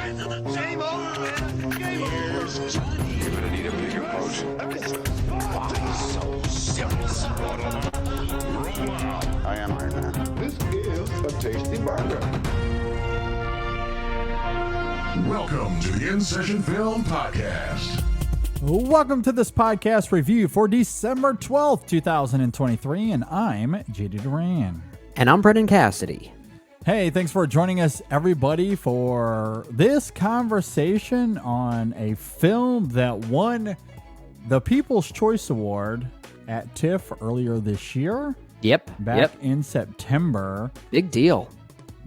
Same old man. Game over. Johnny. You're gonna need a bigger boat. So serious. I am Iron Man. This is a tasty burger. Welcome to the In Session Film Podcast. Welcome to this podcast review for December 12th, 2023, and I'm JD Duran. And I'm Brendan Cassidy. Hey, thanks for joining us, everybody, for this conversation on a film that won the People's Choice Award at TIFF earlier this year. Yep. Back in September. Big deal.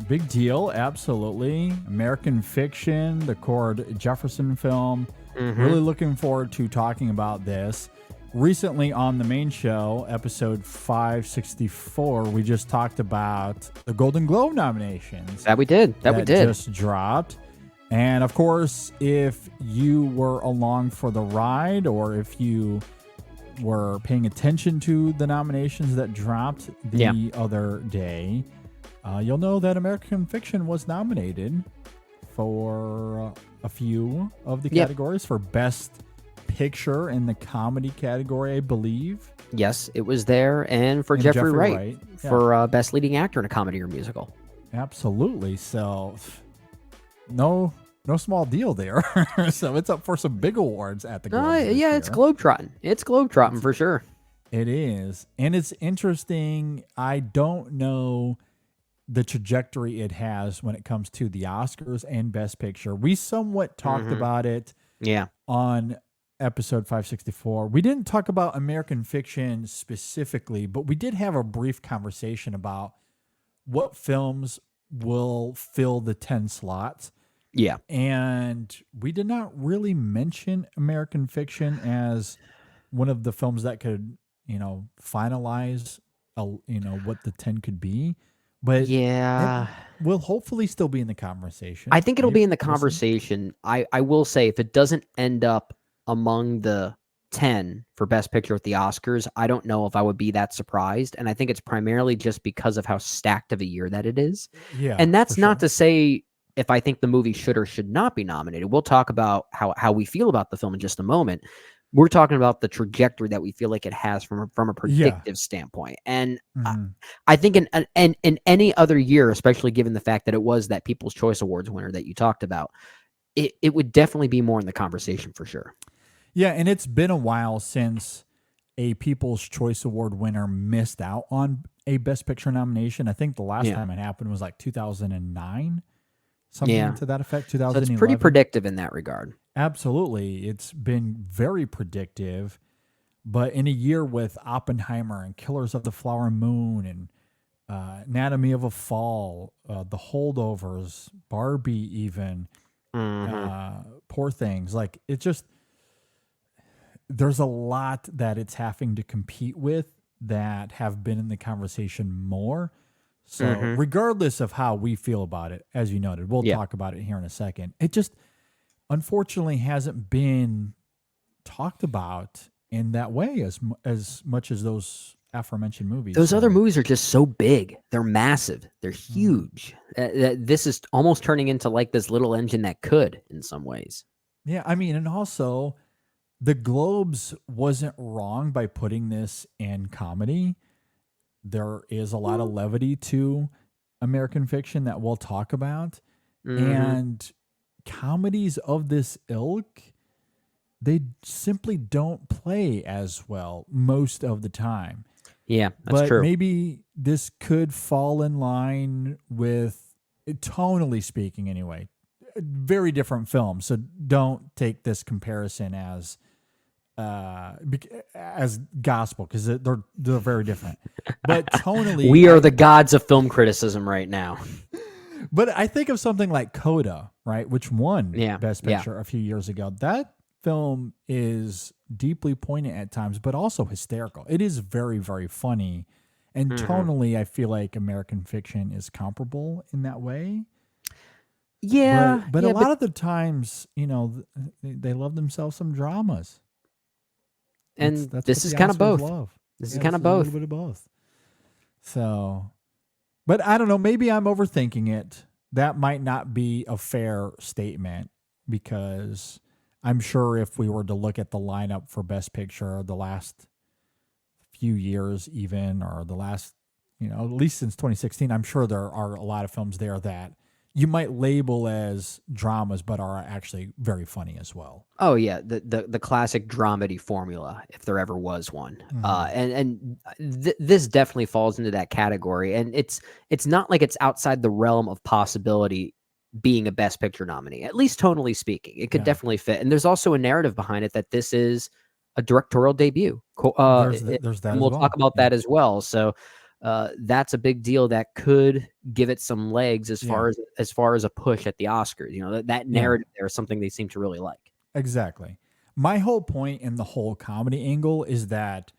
Big deal, absolutely. American Fiction, the Cord Jefferson film. Really looking forward to talking about this. Recently on the main show, episode 564, we just talked about the Golden Globe nominations. That we did. Just dropped. And of course, if you were along for the ride or if you were paying attention to the nominations that dropped the other day, you'll know that American Fiction was nominated for a few of the categories for Best Picture in the comedy category, I believe. Yes, it was there, and for Jeffrey Wright for Best Leading Actor in a Comedy or Musical. Absolutely. So, no small deal there. So it's up for some big awards at the Globes this year. It's globetrotting. It's globetrotting for sure. It is, and it's interesting. I don't know the trajectory it has when it comes to the Oscars and Best Picture. We somewhat talked about it on episode 564. We didn't talk about American Fiction specifically, but we did have a brief conversation about what films will fill the 10 slots. Yeah. And we did not really mention American Fiction as one of the films that could, finalize, what the 10 could be. But it will hopefully still be in the conversation. I think it'll be in the conversation. I will say, if it doesn't end up among the 10 for Best Picture at the Oscars, I don't know if I would be that surprised. And I think it's primarily just because of how stacked of a year that it is. Yeah. And that's not to say if I think the movie should or should not be nominated. We'll talk about how we feel about the film in just a moment. We're talking about the trajectory that we feel like it has from a predictive standpoint. And I think in any other year, especially given the fact that it was that People's Choice Awards winner that you talked about, it would definitely be more in the conversation for sure. Yeah, and it's been a while since a People's Choice Award winner missed out on a Best Picture nomination. I think the last time it happened was like 2009, something to that effect, 2011. So it's pretty predictive in that regard. Absolutely. It's been very predictive. But in a year with Oppenheimer and Killers of the Flower Moon and Anatomy of a Fall, The Holdovers, Barbie even, Poor Things, like it just... There's a lot that it's having to compete with that have been in the conversation more. So regardless of how we feel about it, as you noted, we'll talk about it here in a second. It just unfortunately hasn't been talked about in that way as much as those aforementioned movies. Those other movies are just so big. They're massive. They're huge. This is almost turning into like this little engine that could in some ways. Yeah, I mean, and also... The Globes wasn't wrong by putting this in comedy. There is a lot of levity to American Fiction that we'll talk about. And comedies of this ilk, they simply don't play as well most of the time. Yeah, that's true. But maybe this could fall in line with, tonally speaking anyway, very different films. So don't take this comparison as gospel, because they're very different. But tonally, we are the gods of film criticism right now. But I think of something like Coda, right, which won Best Picture a few years ago. That film is deeply poignant at times, but also hysterical. It is very, very funny, and tonally, I feel like American Fiction is comparable in that way. Yeah, but a lot of the times, they love themselves some dramas. And that's this is kind of both. This is kind of both. A little bit of both. So, but I don't know. Maybe I'm overthinking it. that might not be a fair statement because I'm sure if we were to look at the lineup for Best Picture the last few years, even, or the last, at least since 2016, I'm sure there are a lot of films there that you might label as dramas, but are actually very funny as well. Oh yeah, the classic dramedy formula, if there ever was one. This definitely falls into that category, and it's not like it's outside the realm of possibility being a Best Picture nominee. At least tonally speaking, it could definitely fit. And there's also a narrative behind it that this is a directorial debut. There's that, and we'll talk about that as well. So that's a big deal that could give it some legs as far as a push at the Oscars. That narrative there is something they seem to really like. Exactly. My whole point in the whole comedy angle is that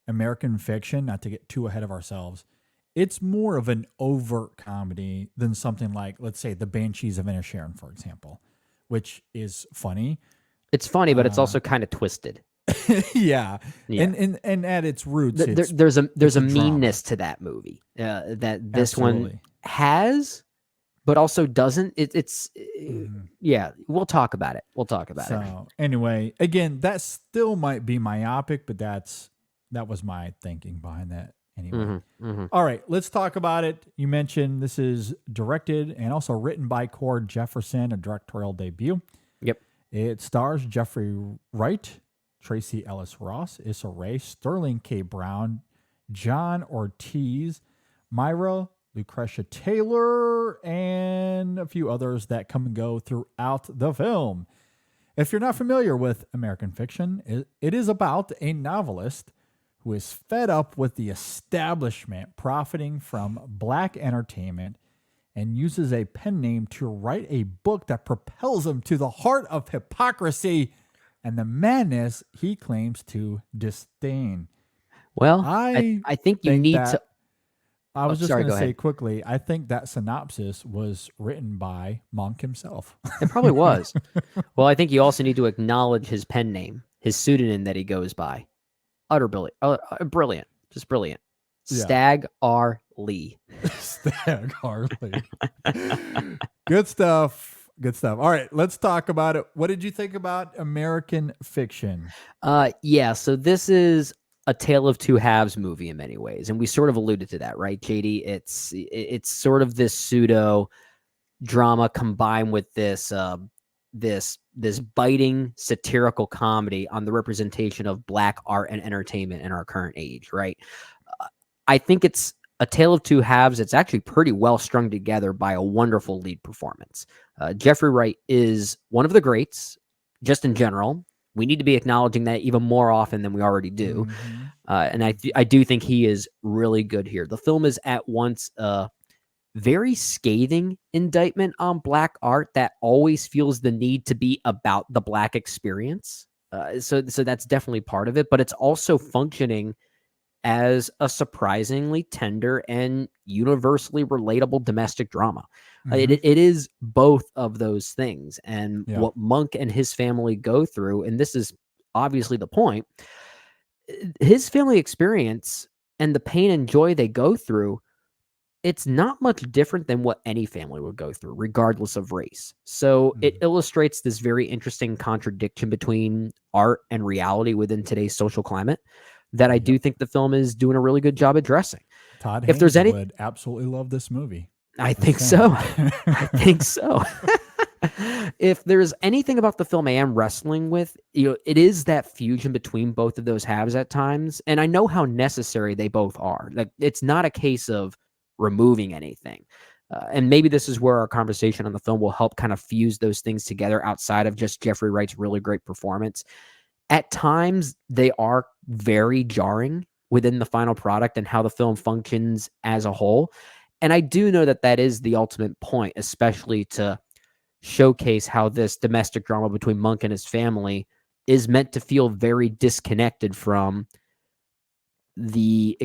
American Fiction, not to get too ahead of ourselves, it's more of an overt comedy than something like, let's say, The Banshees of Inisherin, for example, which is funny. It's funny, but it's also kind of twisted. Yeah. And at its roots, there's a meanness to that movie that this one has, but also doesn't. We'll talk about it. So anyway, again, that still might be myopic, but that was my thinking behind that anyway. All right, let's talk about it. You mentioned this is directed and also written by Cord Jefferson, a directorial debut. Yep. It stars Jeffrey Wright, Tracy Ellis Ross, Issa Rae, Sterling K. Brown, John Ortiz, Myra, Lucretia Taylor, and a few others that come and go throughout the film. If you're not familiar with American Fiction, it is about a novelist who is fed up with the establishment profiting from black entertainment and uses a pen name to write a book that propels him to the heart of hypocrisy and the madness he claims to disdain. Well, I think you need to... I was just going to say quickly, I think that synopsis was written by Monk himself. It probably was. Well, I think you also need to acknowledge his pen name, his pseudonym that he goes by. Brilliant. Just brilliant. Yeah. Stag R. Lee. Stag R. Lee. Good stuff. All right, let's talk about it. What did you think about American Fiction? So this is a Tale of Two Halves movie in many ways, and we sort of alluded to that, right, JD? It's sort of this pseudo drama combined with this biting satirical comedy on the representation of black art and entertainment in our current age, right? I think it's a Tale of Two Halves. It's actually pretty well strung together by a wonderful lead performance. Jeffrey Wright is one of the greats, just in general. We need to be acknowledging that even more often than we already do. And I do think he is really good here. The film is at once a very scathing indictment on black art that always feels the need to be about the black experience. So that's definitely part of it, but it's also functioning as a surprisingly tender and universally relatable domestic drama. It is both of those things. And what Monk and his family go through, and this is obviously the point, his family experience and the pain and joy they go through, it's not much different than what any family would go through, regardless of race. So it illustrates this very interesting contradiction between art and reality within today's social climate that I do think the film is doing a really good job addressing. Todd Haynes would absolutely love this movie. I think so. I think so. If there's anything about the film I am wrestling with, it is that fusion between both of those halves at times. And I know how necessary they both are. Like, it's not a case of removing anything. And maybe this is where our conversation on the film will help kind of fuse those things together outside of just Jeffrey Wright's really great performance. At times, they are very jarring within the final product and how the film functions as a whole. And I do know that is the ultimate point, especially to showcase how this domestic drama between Monk and his family is meant to feel very disconnected from the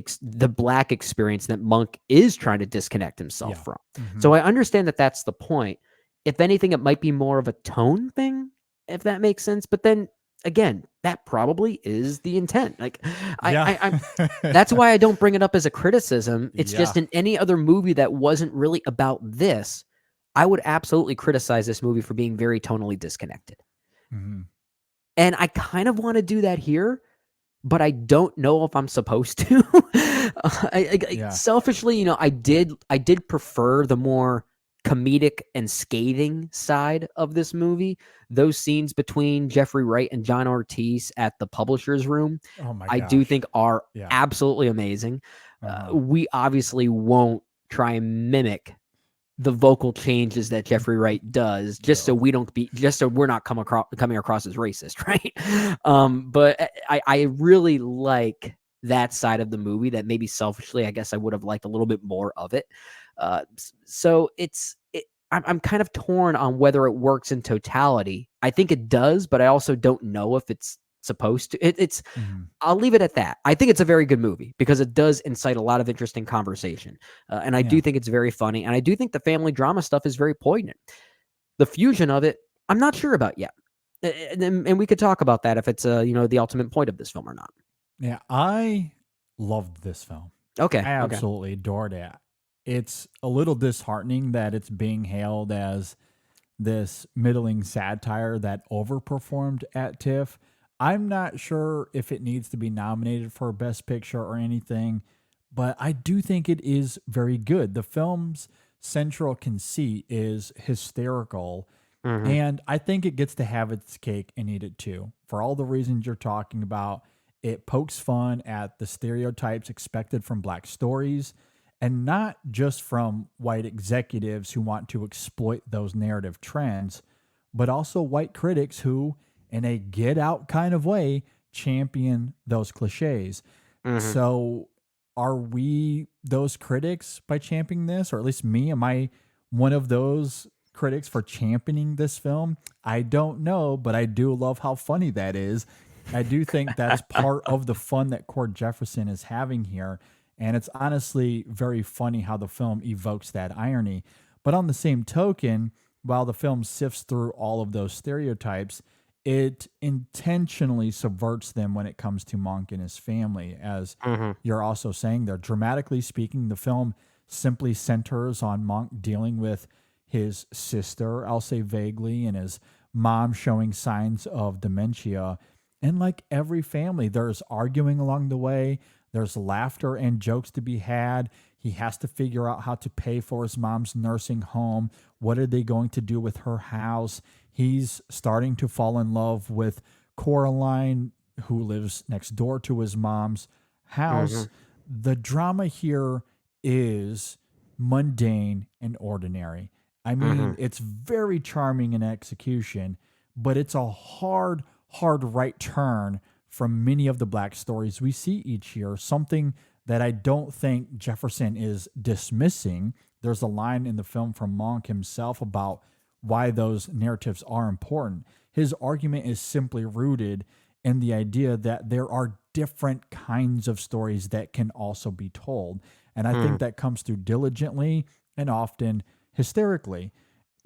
black experience that Monk is trying to disconnect himself from. So I understand that that's the point. If anything, it might be more of a tone thing, if that makes sense. But then again, that probably is the intent. Like, I'm that's why I don't bring it up as a criticism. It's just in any other movie that wasn't really about this, I would absolutely criticize this movie for being very tonally disconnected. Mhm. And I kind of want to do that here, but I don't know if I'm supposed to. Yeah. Selfishly, I did prefer the more comedic and scathing side of this movie. Those scenes between Jeffrey Wright and John Ortiz at the publisher's room, Oh my I do gosh. think are Yeah. absolutely amazing. Uh-huh. We obviously won't try and mimic the vocal changes that Jeffrey Wright does, just so we're not coming across as racist, right? But I really like that side of the movie that maybe selfishly, I guess I would have liked a little bit more of it. So I'm kind of torn on whether it works in totality. I think it does, but I also don't know if it's supposed to. Mhm. I'll leave it at that. I think it's a very good movie because it does incite a lot of interesting conversation. And I do Yeah. think it's very funny. And I do think the family drama stuff is very poignant. The fusion of it, I'm not sure about yet. And we could talk about that if it's the ultimate point of this film or not. Yeah. I loved this film. Okay. I Okay. absolutely adored it. It's a little disheartening that it's being hailed as this middling satire that overperformed at TIFF. I'm not sure if it needs to be nominated for Best Picture or anything, but I do think it is very good. The film's central conceit is hysterical, Mhm. and I think it gets to have its cake and eat it too. For all the reasons you're talking about, it pokes fun at the stereotypes expected from Black stories, and not just from white executives who want to exploit those narrative trends, but also white critics who, in a get out kind of way, champion those cliches. Mhm. So, are we those critics by championing this, or at least me? Am I one of those critics for championing this film? I don't know, but I do love how funny that is. I do think that's part of the fun that Cord Jefferson is having here. And it's honestly very funny how the film evokes that irony. But on the same token, while the film sifts through all of those stereotypes, it intentionally subverts them when it comes to Monk and his family. As Mhm. you're also saying there, dramatically speaking, the film simply centers on Monk dealing with his sister, I'll say vaguely, and his mom showing signs of dementia. And like every family, there's arguing along the way. There's laughter and jokes to be had. He has to figure out how to pay for his mom's nursing home. What are they going to do with her house? He's starting to fall in love with Coraline, who lives next door to his mom's house. Mhm. The drama here is mundane and ordinary. I mean, Mhm. it's very charming in execution, but it's a hard right turn from many of the Black stories we see each year, something that I don't think Jefferson is dismissing. There's a line in the film from Monk himself about why those narratives are important. His argument is simply rooted in the idea that there are different kinds of stories that can also be told. And I think Mhm. that comes through diligently and often hysterically.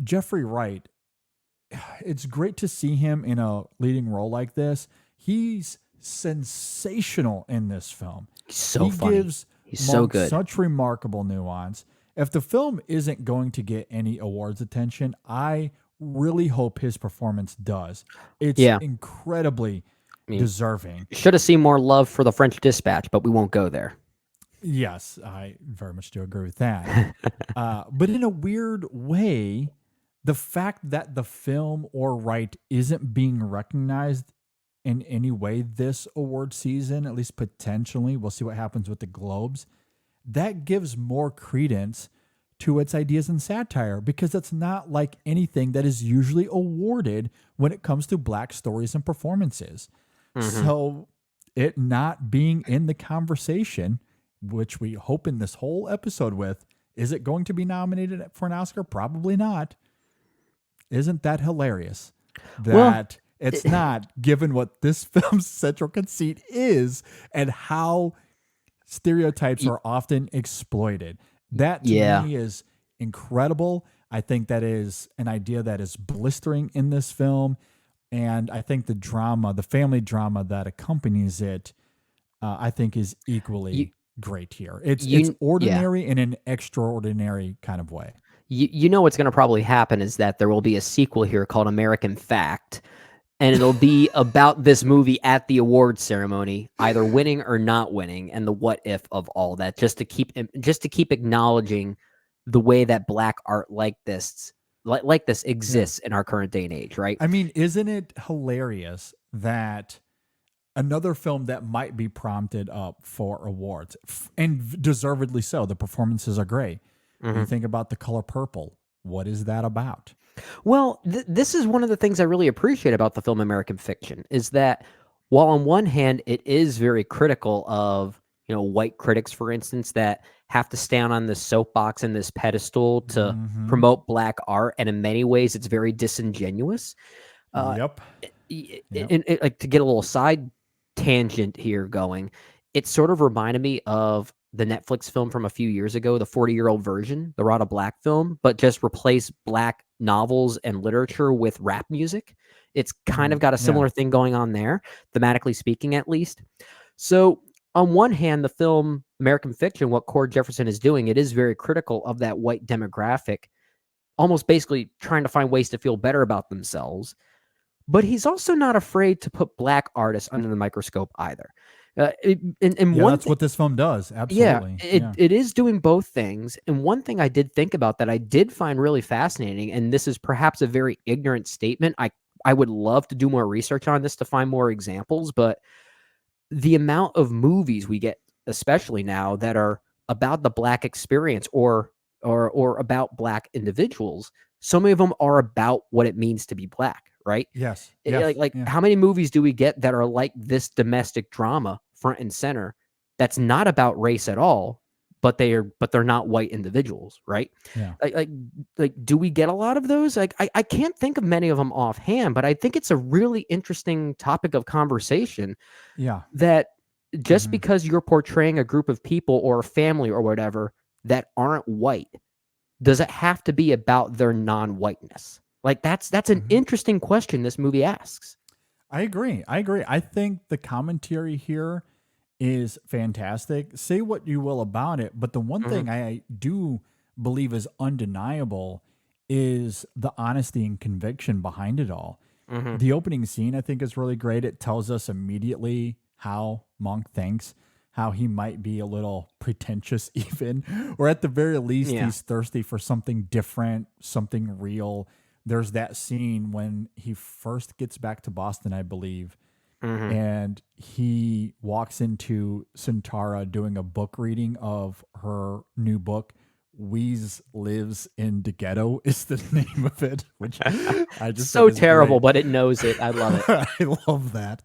Jeffrey Wright, it's great to see him in a leading role like this. He's sensational in this film. He's so He funny. gives He's so Monk good. such remarkable nuance. If the film isn't going to get any awards attention, I really hope his performance does. It's Yeah. incredibly I mean, deserving. should have seen more love for the French Dispatch, but we won't go there. Yes, I very much do agree with that. But in a weird way, the fact that the film or Wright isn't being recognized in any way this award season, at least potentially, we'll see what happens with the Globes, that gives more credence to its ideas in satire because it's not like anything that is usually awarded when it comes to Black stories and performances. Mhm. So it not being in the conversation, which we hope in this whole episode with, is it going to be nominated for an Oscar? Probably not. Isn't that hilarious? Well, That it's not, given what this film's central conceit is and how stereotypes y- are often exploited. That to yeah. me is incredible. I think that is an idea that is blistering in this film. And I think the drama, the family drama that accompanies it, I think is You, equally great here. It's you, yeah. ordinary in an extraordinary kind of way. you know what's going to probably happen is that there will be a sequel here called American Fact, and it'll be about this movie at the awards ceremony, either winning or not winning, and the what if of all that, just to keep acknowledging the way that black art like this exists in our current day and age, right? I mean, isn't it hilarious that another film that might be prompted up for awards, and deservedly so, the performances are great. You think about The Color Purple. What is that about? Well, this is one of the things I really appreciate about the film American Fiction, is that while on one hand it is very critical of, white critics, for instance, that have to stand on this soapbox and this pedestal to promote black art, and in many ways it's very disingenuous. Yep. And like, to get a little side tangent here going, it sort of reminded me of the Netflix film from a few years ago, the 40-year-old version, the Rada Black film, but just replace black novels and literature with rap music. It's kind of got a similar thing going on there, thematically speaking, at least. So on one hand, the film American Fiction, what Cord Jefferson is doing, it is very critical of that white demographic, almost basically trying to find ways to feel better about themselves. But he's also not afraid to put black artists under the microscope either. That's what this film does. Absolutely. It is doing both things. And one thing I did think about that I did find really fascinating, and this is perhaps a very ignorant statement. I would love to do more research on this to find more examples, but the amount of movies we get, especially now, that are about the black experience or about black individuals, so many of them are about what it means to be black. Right? Yes. How many movies do we get that are like this domestic drama front and center that's not about race at all, but they're not white individuals, right? Yeah. Like do we get a lot of those? Like I can't think of many of them offhand, but I think it's a really interesting topic of conversation. Yeah. That just because you're portraying a group of people or a family or whatever that aren't white, does it have to be about their non-whiteness? Like that's an interesting question this movie asks. I agree. I think the commentary here is fantastic. Say what you will about it, but the one thing I do believe is undeniable is the honesty and conviction behind it all. The opening scene, I think, is really great. It tells us immediately how Monk thinks, how he might be a little pretentious even, or at the very least, he's thirsty for something different, something real. There's that scene when he first gets back to Boston, I believe, and he walks into Santara doing a book reading of her new book. Weeze Lives in the Ghetto is the name of it, which I just so terrible, but it knows it. I love it. I love that.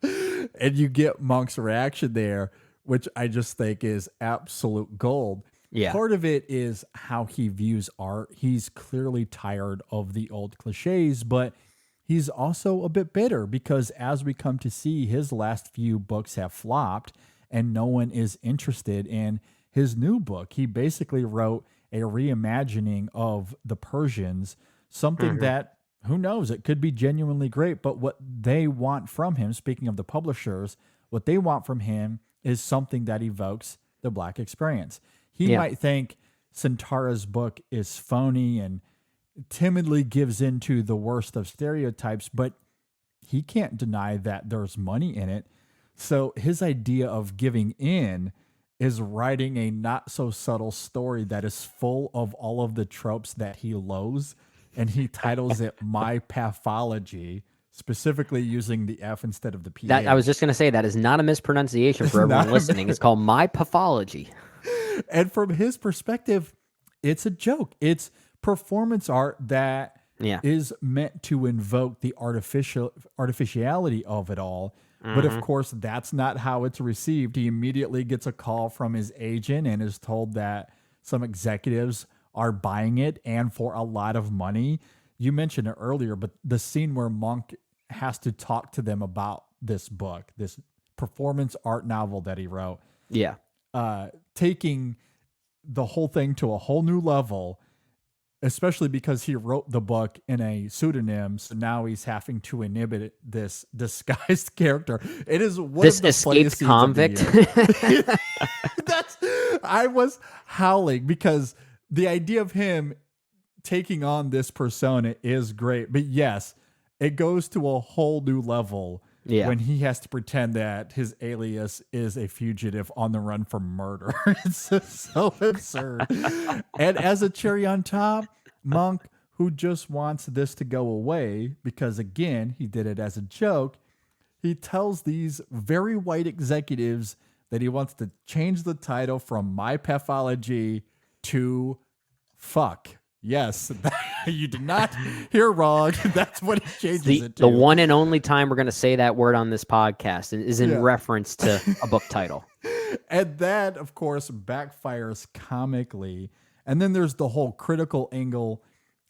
And you get Monk's reaction there, which I just think is absolute gold. Yeah. Part of it is how he views art. He's clearly tired of the old cliches, but he's also a bit bitter because, as we come to see, his last few books have flopped and no one is interested in his new book. He basically wrote a reimagining of the Persians, something that, who knows, it could be genuinely great, but what they want from him, speaking of the publishers, what they want from him is something that evokes the black experience. He might think Santara's book is phony and timidly gives into the worst of stereotypes, but he can't deny that there's money in it. So his idea of giving in is writing a not so subtle story that is full of all of the tropes that he loathes, and he titles it My Pathology, specifically using the F instead of the P. That I was just going to say, that is not a mispronunciation for everyone listening. It's called My Pathology. And from his perspective, it's a joke. It's performance art that is meant to invoke the artificiality of it all. But of course, that's not how it's received. He immediately gets a call from his agent and is told that some executives are buying it, and for a lot of money. You mentioned it earlier, but the scene where Monk has to talk to them about this book, this performance art novel that he wrote. Yeah. Taking the whole thing to a whole new level, especially because he wrote the book in a pseudonym. So now he's having to inhibit this disguised character. It is one this of the escaped convict. I was howling because the idea of him taking on this persona is great. But yes, it goes to a whole new level when he has to pretend that his alias is a fugitive on the run from murder. It's just so absurd. And as a cherry on top, Monk, who just wants this to go away because, again, he did it as a joke, he tells these very white executives that he wants to change the title from My Pathology to Fuck. Yes, you did not hear wrong. That's what he changes it to. The one and only time we're going to say that word on this podcast is in reference to a book title. And that, of course, backfires comically. And then there's the whole critical angle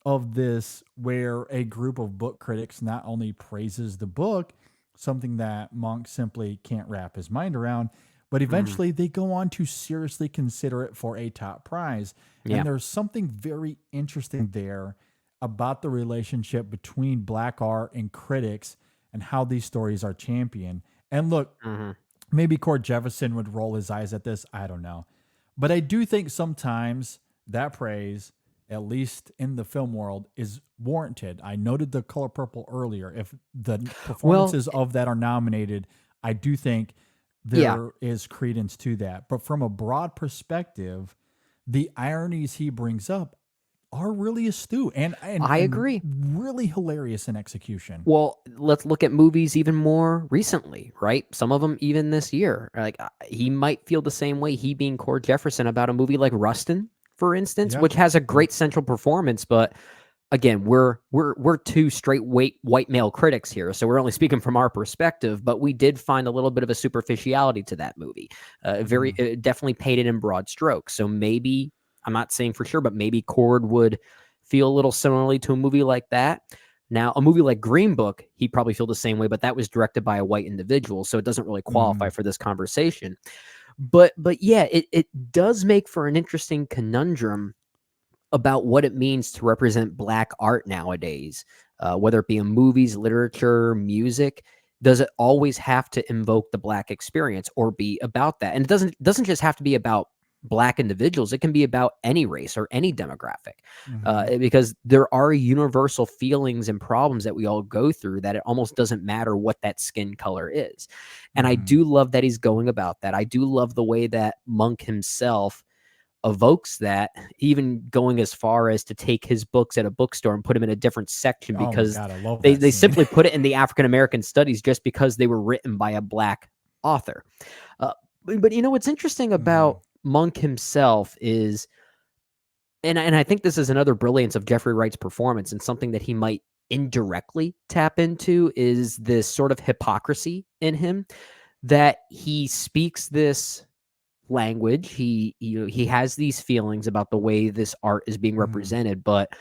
of this where a group of book critics not only praises the book, something that Monk simply can't wrap his mind around, but eventually they go on to seriously consider it for a top prize. Yeah. And there's something very interesting there about the relationship between black art and critics and how these stories are championed. And look, maybe Cord Jefferson would roll his eyes at this. I don't know. But I do think sometimes that praise, at least in the film world, is warranted. I noted The Color Purple earlier. If the performances of that are nominated, I do think there is credence to that. But from a broad perspective, the ironies he brings up are really astute and I agree. Really hilarious in execution. Well, let's look at movies even more recently, right? Some of them even this year. Like he might feel the same way, he being Cord Jefferson, about a movie like Rustin, for instance, which has a great central performance, but again, we're two straight white male critics here, so we're only speaking from our perspective. But we did find a little bit of a superficiality to that movie. Definitely painted in broad strokes. So maybe, I'm not saying for sure, but maybe Cord would feel a little similarly to a movie like that. Now, a movie like Green Book, he'd probably feel the same way, but that was directed by a white individual, so it doesn't really qualify for this conversation. But yeah, it does make for an interesting conundrum about what it means to represent black art nowadays, whether it be in movies, literature, music. Does it always have to invoke the black experience or be about that? And it doesn't just have to be about black individuals. It can be about any race or any demographic, because there are universal feelings and problems that we all go through that it almost doesn't matter what that skin color is. And I do love that he's going about that. I do love the way that Monk himself evokes that, even going as far as to take his books at a bookstore and put them in a different section because they simply put it in the African-American studies just because they were written by a black author. But you know, what's interesting about Monk himself is, and I think this is another brilliance of Jeffrey Wright's performance, and something that he might indirectly tap into, is this sort of hypocrisy in him, that he speaks this language. He has these feelings about the way this art is being represented, but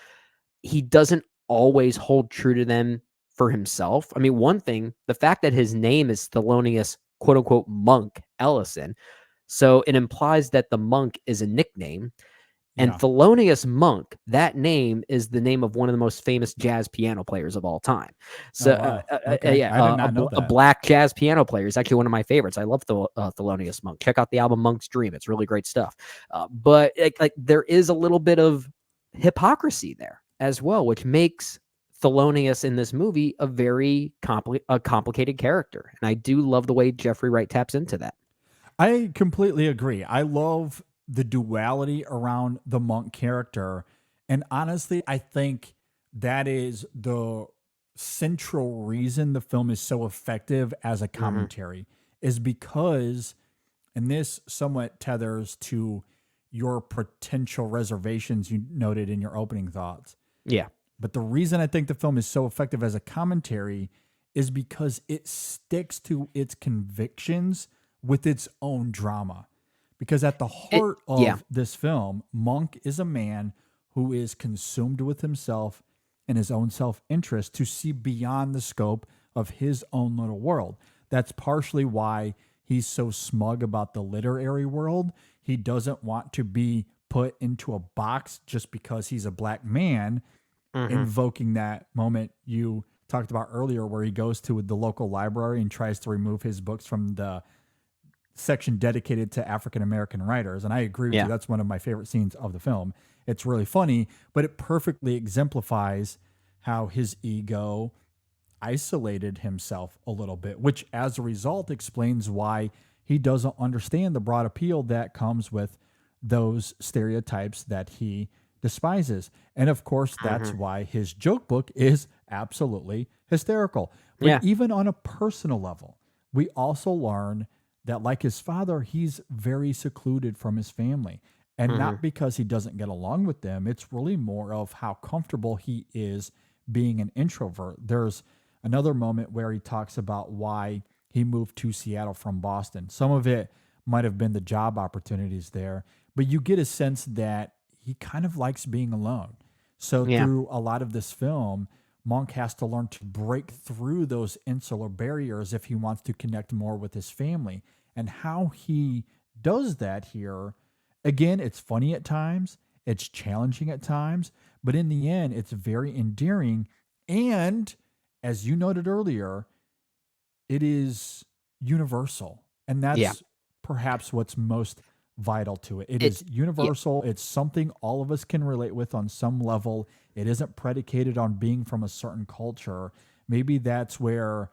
he doesn't always hold true to them for himself. I mean, one thing, the fact that his name is Thelonious, quote unquote, Monk Ellison, so it implies that the Monk is a nickname. And Thelonious Monk, that name is the name of one of the most famous jazz piano players of all time. So, I did not know that. A black jazz piano player is actually one of my favorites. I love Thelonious Monk. Check out the album Monk's Dream. It's really great stuff. But there is a little bit of hypocrisy there as well, which makes Thelonious in this movie a very complicated character. And I do love the way Jeffrey Wright taps into that. I completely agree. I love the duality around the Monk character. And honestly, I think that is the central reason the film is so effective as a commentary, is because, and this somewhat tethers to your potential reservations you noted in your opening thoughts. Yeah. But the reason I think the film is so effective as a commentary is because it sticks to its convictions with its own drama. Because at the heart of this film, Monk is a man who is consumed with himself and his own self-interest to see beyond the scope of his own little world. That's partially why he's so smug about the literary world. He doesn't want to be put into a box just because he's a black man, invoking that moment you talked about earlier where he goes to the local library and tries to remove his books from the section dedicated to African American writers, and I agree with Yeah. you. That's one of my favorite scenes of the film. It's really funny, but it perfectly exemplifies how his ego isolated himself a little bit, which as a result explains why he doesn't understand the broad appeal that comes with those stereotypes that he despises. And of course, that's why his joke book is absolutely hysterical. But Yeah. even on a personal level, we also learn that, like his father, he's very secluded from his family. And not because he doesn't get along with them, it's really more of how comfortable he is being an introvert. There's another moment where he talks about why he moved to Seattle from Boston. Some of it might have been the job opportunities there, but you get a sense that he kind of likes being alone. So Yeah. through a lot of this film, Monk has to learn to break through those insular barriers if he wants to connect more with his family. And how he does that here, again, it's funny at times, it's challenging at times, but in the end, it's very endearing. And as you noted earlier, it is universal. And Yeah. that's perhaps what's most vital to it. It It's is universal. It's something all of us can relate with on some level. It isn't predicated on being from a certain culture. Maybe that's where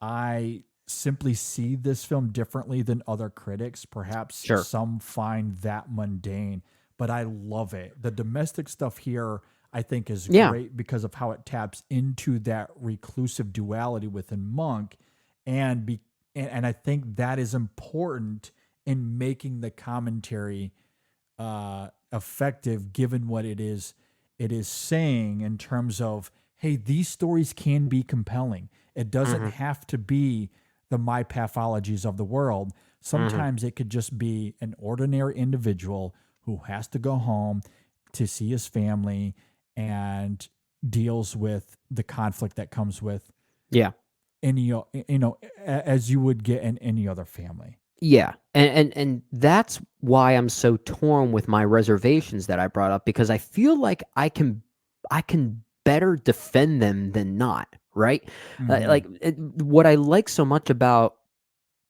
I simply see this film differently than other critics. Perhaps Sure. some find that mundane, but I love it. The domestic stuff here, I think, is Yeah. great because of how it taps into that reclusive duality within Monk, and and I think that is important in making the commentary effective, given what it is saying in terms of, hey, these stories can be compelling. It doesn't have to be the my pathologies of the world. Sometimes it could just be an ordinary individual who has to go home to see his family and deals with the conflict that comes with Yeah. any, as you would get in any other family. Yeah. And that's why I'm so torn with my reservations that I brought up, because I feel like I can better defend them than not, right? What I like so much about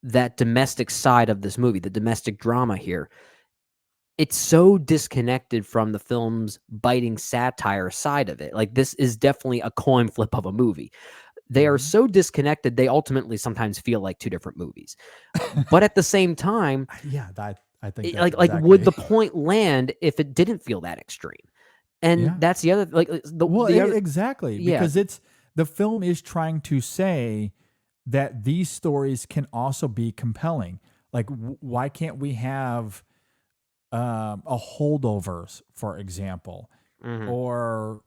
that domestic side of this movie, the domestic drama here, it's so disconnected from the film's biting satire side of it. Like, this is definitely a coin flip of a movie. They are so disconnected, they ultimately sometimes feel like two different movies. But at the same time, Yeah, I think that's like exactly. would the point land if it didn't feel that extreme? And Yeah. that's the other, like, Well, the other, exactly, yeah. because the film is trying to say that these stories can also be compelling. Like, why can't we have a holdovers, for example, or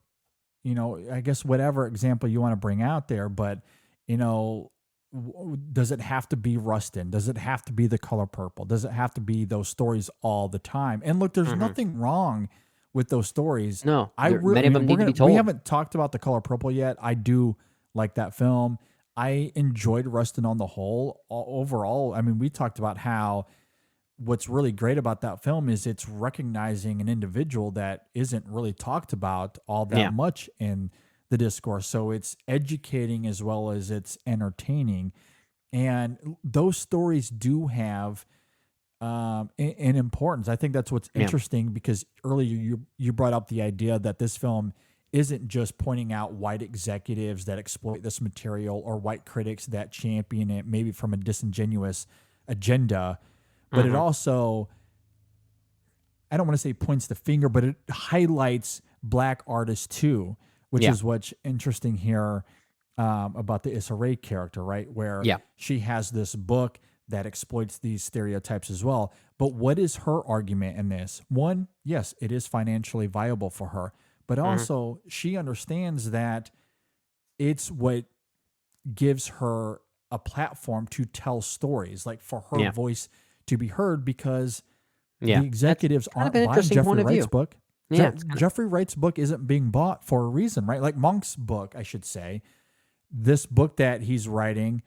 I guess whatever example you want to bring out there, but does it have to be Rustin? Does it have to be The Color Purple? Does it have to be those stories all the time? And look, there's nothing wrong with those stories. No, I many of mean, them need to be told. We haven't talked about The Color Purple yet. I do like that film. I enjoyed Rustin on the whole. Overall, I mean, we talked about how what's really great about that film is it's recognizing an individual that isn't really talked about all that Yeah. much in the discourse. So it's educating as well as it's entertaining. And those stories do have an importance. I think that's what's Yeah. interesting, because earlier you brought up the idea that this film isn't just pointing out white executives that exploit this material or white critics that champion it, maybe from a disingenuous agenda, but it also, I don't want to say points the finger, but it highlights black artists too, which Yeah. is what's interesting here about the Issa Rae character, right? Where Yeah. she has this book that exploits these stereotypes as well. But what is her argument in this? One, yes, it is financially viable for her, but also she understands that it's what gives her a platform to tell stories, like for her Yeah. voice to be heard, because Yeah. the executives kind of aren't an buying interesting Jeffrey point of Wright's view. book. Yeah, Jeffrey Wright's book isn't being bought for a reason, right? Like Monk's book, I should say. This book that he's writing,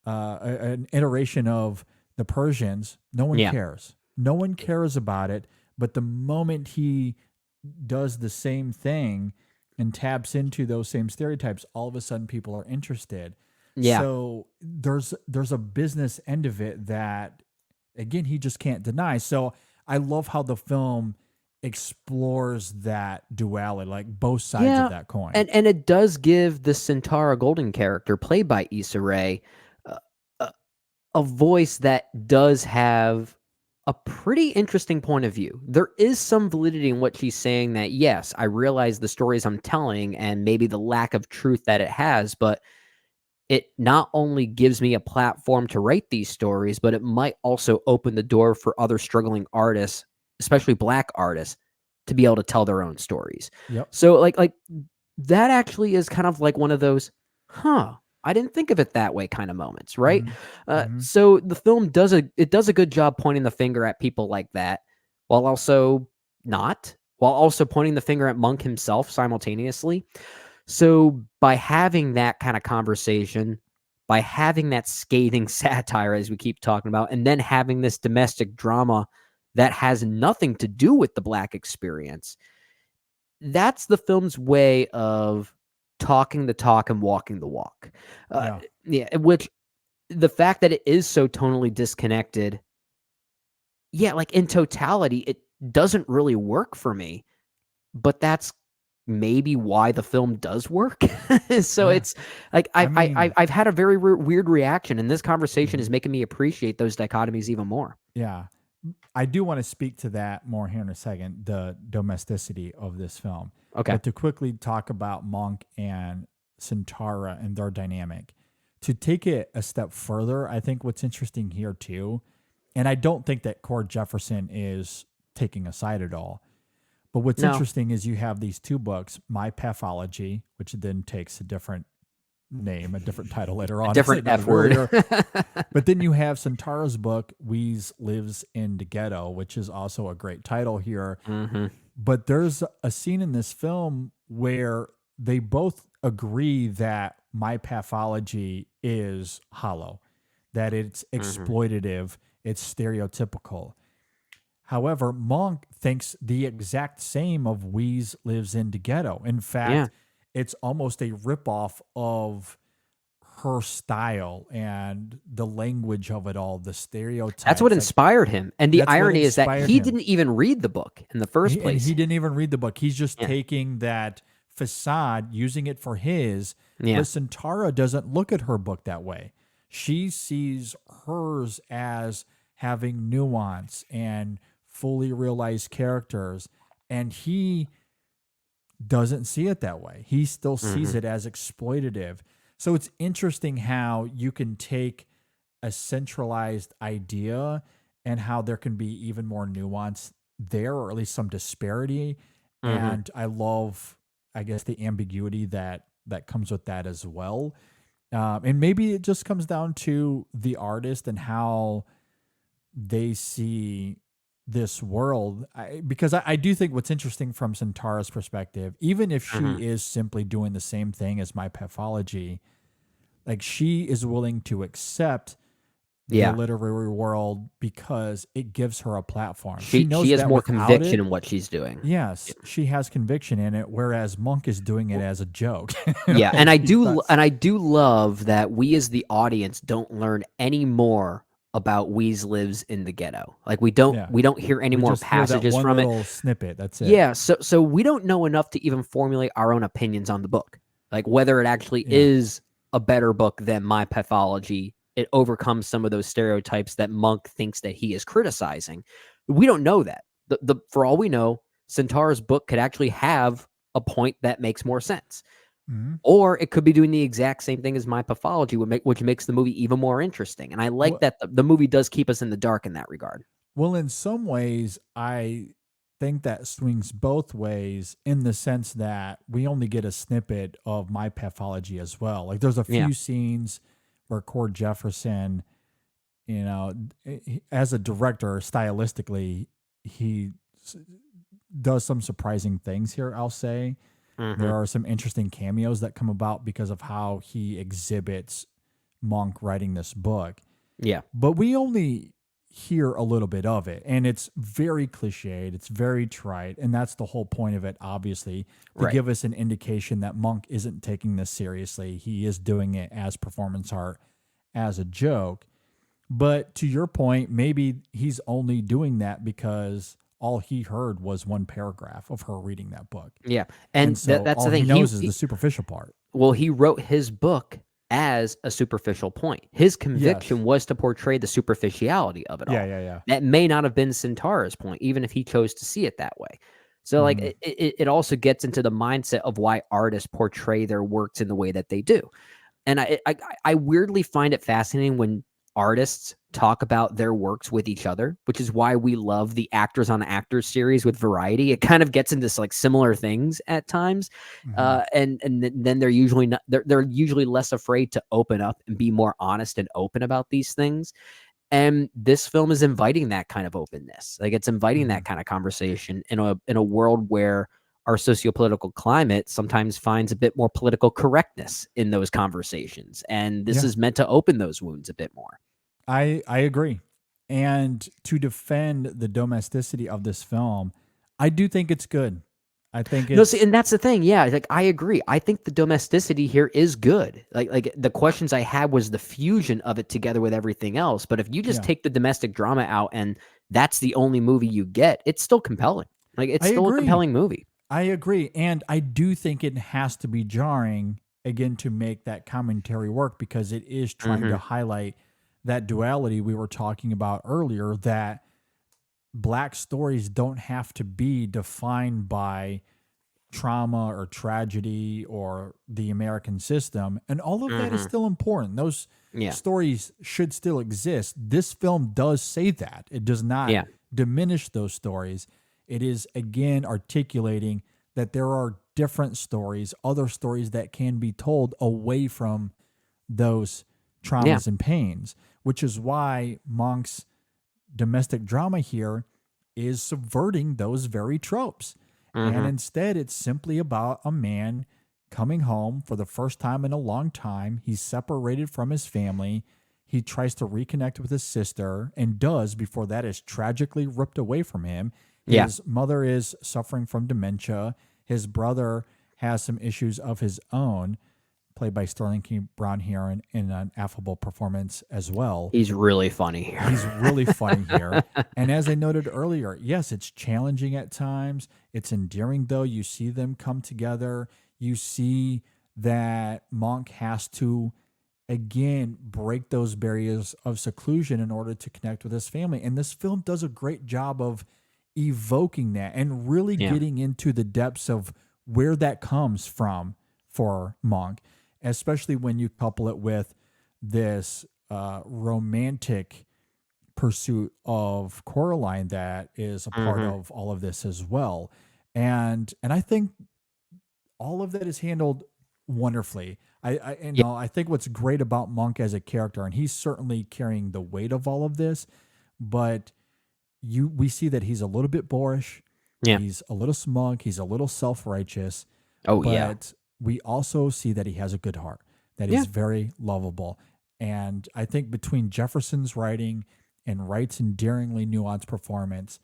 an iteration of the Persians, no one Yeah. cares. No one cares about it. But the moment he does the same thing and taps into those same stereotypes, all of a sudden people are interested. Yeah. So there's a business end of it that again, he just can't deny. So I love how the film explores that duality, like both sides of that coin. And it does give the Centaura Golden character, played by Issa Rae, a voice that does have a pretty interesting point of view. There is some validity in what she's saying, that yes, I realize the stories I'm telling and maybe the lack of truth that it has, but it not only gives me a platform to write these stories, but it might also open the door for other struggling artists, especially Black artists, to be able to tell their own stories. Yep. So like that actually is kind of like one of those, I didn't think of it that way kind of moments, right? So the film does a good job pointing the finger at people like that, while also pointing the finger at Monk himself simultaneously. So by having that kind of conversation, by having that scathing satire, as we keep talking about, and then having this domestic drama that has nothing to do with the Black experience, that's the film's way of talking the talk and walking the walk. Which the fact that it is so tonally disconnected, like in totality, it doesn't really work for me, but that's maybe why the film does work. So it's like I've had a very weird reaction, and this conversation is making me appreciate those dichotomies even more. Yeah. I do want to speak to that more here in a second, the domesticity of this film. Okay. But to quickly talk about Monk and Centaura and their dynamic, to take it a step further, I think what's interesting here too, and I don't think that Cord Jefferson is taking a side at all, but what's interesting is you have these two books, My Pathology, which then takes a different name, a different title later on. A different F word. But then you have Centaura's book, Weeze Lives in the Ghetto, which is also a great title here. But there's a scene in this film where they both agree that My Pathology is hollow, that it's exploitative, it's stereotypical. However, Monk thinks the exact same of Weeze Lives in the Ghetto. In fact, it's almost a ripoff of her style and the language of it all, the stereotypes. That's what inspired him. And the irony is that he didn't even read the book in the first place. He didn't even read the book. He's just taking that facade, using it for his. But Centaura doesn't look at her book that way. She sees hers as having nuance and fully realized characters. And he doesn't see it that way. He still sees it as exploitative. So it's interesting how you can take a centralized idea and how there can be even more nuance there, or at least some disparity. And I love, I guess, the ambiguity that comes with that as well. And maybe it just comes down to the artist and how they see this world, because I do think what's interesting from Centaura's perspective, even if she is simply doing the same thing as My Pathology, like she is willing to accept the literary world because it gives her a platform. She has more conviction in what she's doing. Yes, she has conviction in it, whereas Monk is doing it as a joke. And I do love that we as the audience don't learn any more about Weeze Lives in the Ghetto. Like we don't hear any more passages from it. Snippet. That's it. Yeah. So we don't know enough to even formulate our own opinions on the book. Like whether it actually is a better book than My Pathology. It overcomes some of those stereotypes that Monk thinks that he is criticizing. We don't know that. For all we know, Centaura's book could actually have a point that makes more sense. Or it could be doing the exact same thing as My Pathology, which makes the movie even more interesting. And I like that the movie does keep us in the dark in that regard. Well, in some ways, I think that swings both ways in the sense that we only get a snippet of My Pathology as well. Like there's a few scenes where Cord Jefferson, as a director, stylistically, he does some surprising things here, I'll say. There are some interesting cameos that come about because of how he exhibits Monk writing this book. Yeah. But we only hear a little bit of it, and it's very cliched, it's very trite, and that's the whole point of it, obviously, to give us an indication that Monk isn't taking this seriously. He is doing it as performance art, as a joke. But to your point, maybe he's only doing that because all he heard was one paragraph of her reading that book. Yeah, And and so that's all the he thing. knows is the superficial part. Well, he wrote his book as a superficial point. His conviction Yes. was to portray the superficiality of it all. Yeah. That may not have been Centaur's point, even if he chose to see it that way. So, like, Mhm. it also gets into the mindset of why artists portray their works in the way that they do. And I weirdly find it fascinating when artists talk about their works with each other, which is why we love the Actors on Actors series with Variety. It kind of gets into like similar things at times, Mhm. and then they're usually not, they're usually less afraid to open up and be more honest and open about these things. And this film is inviting that kind of openness. Like, it's inviting that Mhm. kind of conversation in a world where our sociopolitical climate sometimes finds a bit more political correctness in those conversations. And this Yeah. is meant to open those wounds a bit more. I agree. And to defend the domesticity of this film, I do think it's good. I think No, see, it's and that's the thing. Yeah, like, I agree. I think the domesticity here is good. Like the questions I had was the fusion of it together with everything else. But if you just yeah. take the domestic drama out and that's the only movie you get, it's still compelling. Like, it's I still a agree. compelling movie. I agree. And I do think it has to be jarring again to make that commentary work because it is trying to Hmm. highlight that duality we were talking about earlier, that black stories don't have to be defined by trauma or tragedy or the American system. And all of that is Hmm. still important. Those Yeah. stories should still exist. This film does say that. It does not Yeah. diminish those stories. It is, again, articulating that there are different stories, other stories that can be told away from those Yeah. traumas and pains, which is why Monk's domestic drama here is subverting those very tropes. And Hmm. instead, it's simply about a man coming home for the first time in a long time. He's separated from his family. He tries to reconnect with his sister and does before that is tragically ripped away from him. Yeah. His mother is suffering from dementia. His brother has some issues of his own, played by Sterling K. Brown here in an affable performance as well. He's really funny here. He's really funny here. And as I noted earlier, yes, it's challenging at times. It's endearing, though. You see them come together. You see that Monk has to, again, break those barriers of seclusion in order to connect with his family. And this film does a great job of evoking that and really Yeah. getting into the depths of where that comes from for Monk, especially when you couple it with this romantic pursuit of Coraline that is a part Hmm. of all of this as well. And I think all of that is handled wonderfully. Yeah. I think what's great about Monk as a character, and he's certainly carrying the weight of all of this, but we see that he's a little bit boorish, Yeah. he's a little smug, he's a little self-righteous, Oh, yeah. but we also see that he has a good heart, that Yeah. he's very lovable. And I think between Jefferson's writing and Wright's endearingly nuanced performance,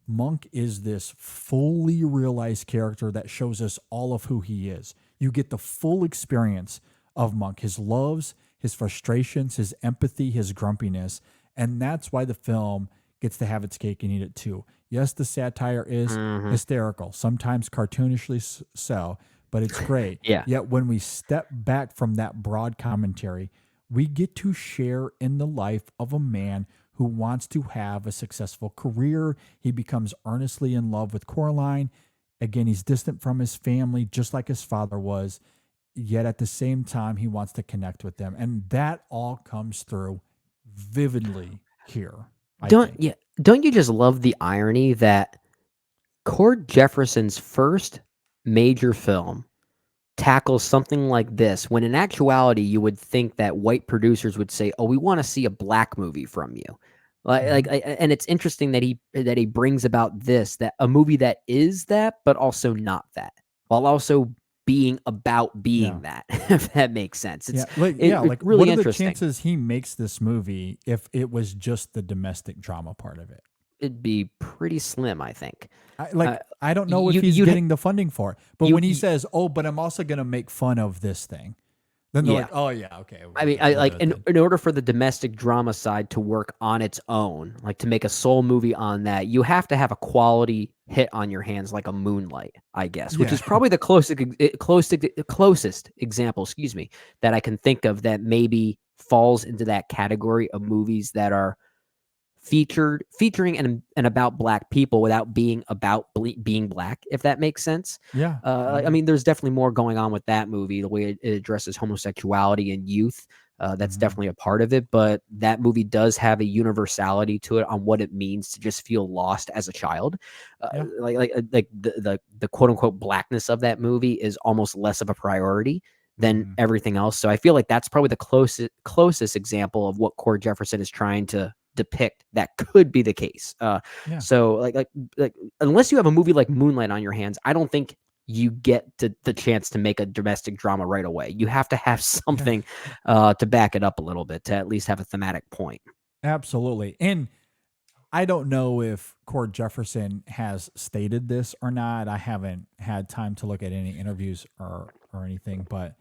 Monk is this fully realized character that shows us all of who he is. You get the full experience of Monk, his loves, his frustrations, his empathy, his grumpiness. And that's why the film gets to have its cake and eat it too. Yes, the satire is Hmm. hysterical, sometimes cartoonishly so, but it's great. Yeah. Yet when we step back from that broad commentary, we get to share in the life of a man who wants to have a successful career. He becomes earnestly in love with Coraline. Again, he's distant from his family, just like his father was. Yet at the same time, he wants to connect with them. And that all comes through vividly here, I think. Don't you just love the irony that Cord Jefferson's first major film tackles something like this, when in actuality you would think that white producers would say, "Oh, we want to see a black movie from you." Mhm. And it's interesting that he brings about that a movie that is that, but also not that, while also being about being Yeah. that. If that makes sense, Yeah. it's Like what really are the interesting. chances he makes this movie if it was just the domestic drama part of it? It'd be pretty slim, I think. Uh, I don't know if you he's you'd getting the funding for it. But you, when he you says, "Oh, but I'm also going to make fun of this thing," Then they're Yeah. like, oh yeah, okay. I mean, we'll do it then. in order for the domestic drama side to work on its own, like to make a soul movie on that, you have to have a quality hit on your hands, like a Moonlight, I guess, which Yeah. is probably the closest example, excuse me, that I can think of that maybe falls into that category of movies that are featuring and about black people without being about being black, if that makes sense. Yeah. I mean, there's definitely more going on with that movie, the way it addresses homosexuality and youth. That's Mhm. definitely a part of it, but that movie does have a universality to it on what it means to just feel lost as a child. Yeah. Like the quote unquote blackness of that movie is almost less of a priority than Mhm. everything else. So I feel like that's probably the closest example of what Cord Jefferson is trying to depict that could be the case. Yeah. So like unless you have a movie like Moonlight on your hands, I don't think you get the chance to make a domestic drama right away. You have to have something to back it up a little bit, to at least have a thematic point. Absolutely. And I don't know if Cord Jefferson has stated this or not. I haven't had time to look at any interviews or anything, but